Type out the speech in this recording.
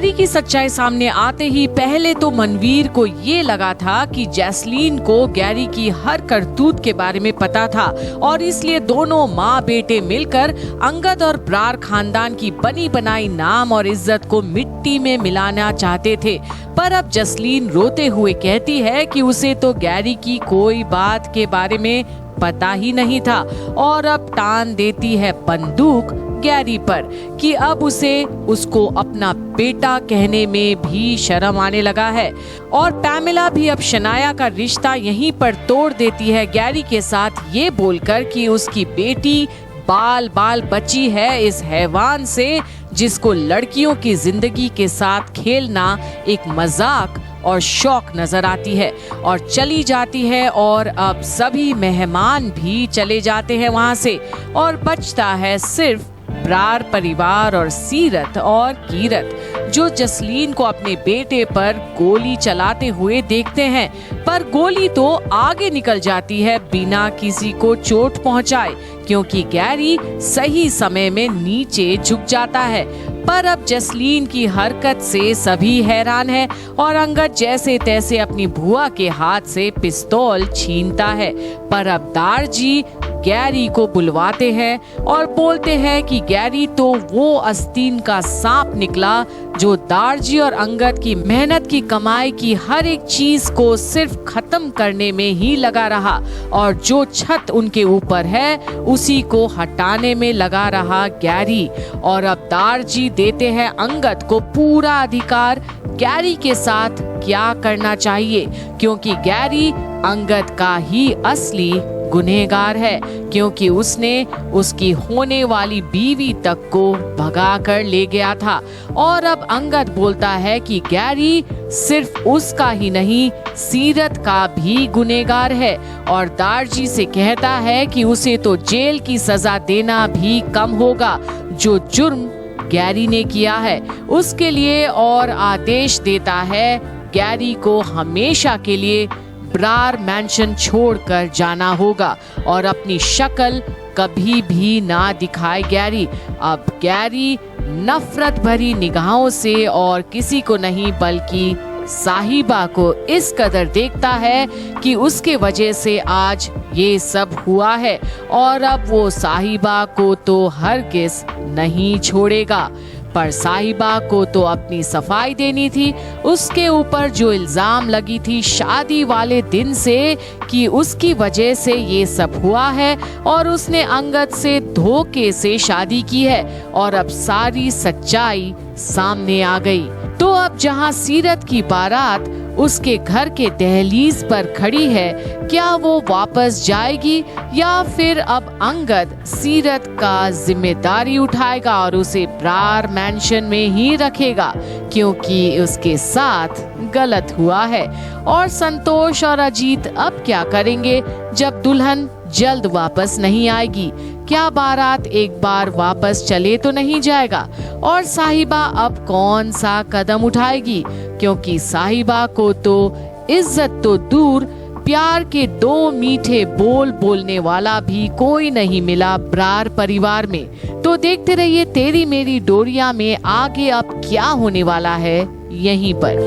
Gary की सच्चाई सामने आते ही पहले तो मनवीर को ये लगा था कि जैस्लीन को गैरी की हर करतूत के बारे में पता था और इसलिए दोनों माँ बेटे मिलकर अंगद और ब्रार खानदान की बनी बनाई नाम और इज्जत को मिट्टी में मिलाना चाहते थे। पर अब जैस्लीन रोते हुए कहती है कि उसे तो गैरी की कोई बात के बारे में पता ही नहीं था और अब टान देती है बंदूक गैरी पर कि अब उसको अपना बेटा कहने में भी शर्म आने लगा है। और पैमेला भी अब शनाया का रिश्ता यहीं पर तोड़ देती है गैरी के साथ, ये बोलकर कि उसकी बेटी बाल बाल बची है इस हैवान से जिसको लड़कियों की जिंदगी के साथ खेलना एक मजाक और शौक नजर आती है, और चली जाती है। और अब सभी मेहमान भी चले जाते हैं वहां से और बचता है सिर्फ ब्रार परिवार और सीरत और कीरत, जो जसलीन को अपने बेटे पर गोली चलाते हुए देखते हैं। पर गोली तो आगे निकल जाती है बिना किसी को चोट पहुंचाए, क्योंकि गैरी सही समय में नीचे झुक जाता है। पर अब जसलीन की हरकत से सभी हैरान है और अंगद जैसे तैसे अपनी बुआ के हाथ से पिस्तौल छीनता है। पर अब दारजी गैरी को बुलवाते हैं और बोलते हैं कि गैरी तो वो आस्तीन का सांप निकला जो दारजी और अंगद की मेहनत की कमाई की हर एक चीज को सिर्फ खत्म करने में ही लगा रहा, और जो छत उनके ऊपर है उसी को हटाने में लगा रहा गैरी। और अब दारजी देते हैं अंगद को पूरा अधिकार गैरी के साथ क्या करना चाहिए, क्योंकि गैरी अंगद का ही असली गुनहगार है, क्योंकि उसने उसकी होने वाली बीवी तक को भगा कर ले गया था। और अब अंगद बोलता है कि गैरी सिर्फ उसका ही नहीं सीरत का भी गुनहगार है, और दारजी से कहता है कि उसे तो जेल की सजा देना भी कम होगा जो जुर्म गैरी ने किया है उसके लिए, और आदेश देता है गैरी को हमेशा के लिए ब्रार मैंशन छोड़कर जाना होगा और अपनी शक्ल कभी भी ना दिखाए गैरी। अब गैरी नफरत भरी निगाहों से और किसी को नहीं बल्कि साहिबा को इस कदर देखता है कि उसके वजह से आज ये सब हुआ है, और अब वो साहिबा को तो हरगिज़ नहीं छोड़ेगा। पर साहिबा को तो अपनी सफाई देनी थी, उसके ऊपर जो इल्जाम लगी थी शादी वाले दिन से कि उसकी वजह से ये सब हुआ है और उसने अंगद से धोखे से शादी की है, और अब सारी सच्चाई सामने आ गई। तो अब जहां सीरत की बारात उसके घर के दहलीज पर खड़ी है, क्या वो वापस जाएगी या फिर अब अंगद सीरत का जिम्मेदारी उठाएगा और उसे ब्रार मैंशन में ही रखेगा क्योंकि उसके साथ गलत हुआ है। और संतोष और अजीत अब क्या करेंगे जब दुल्हन जल्द वापस नहीं आएगी? क्या बारात एक बार वापस चले तो नहीं जाएगा? और साहिबा अब कौन सा कदम उठाएगी? क्योंकि साहिबा को तो इज्जत तो दूर, प्यार के दो मीठे बोल बोलने वाला भी कोई नहीं मिला ब्रार परिवार में। तो देखते रहिए तेरी मेरी डोरिया में आगे अब क्या होने वाला है यहीं पर।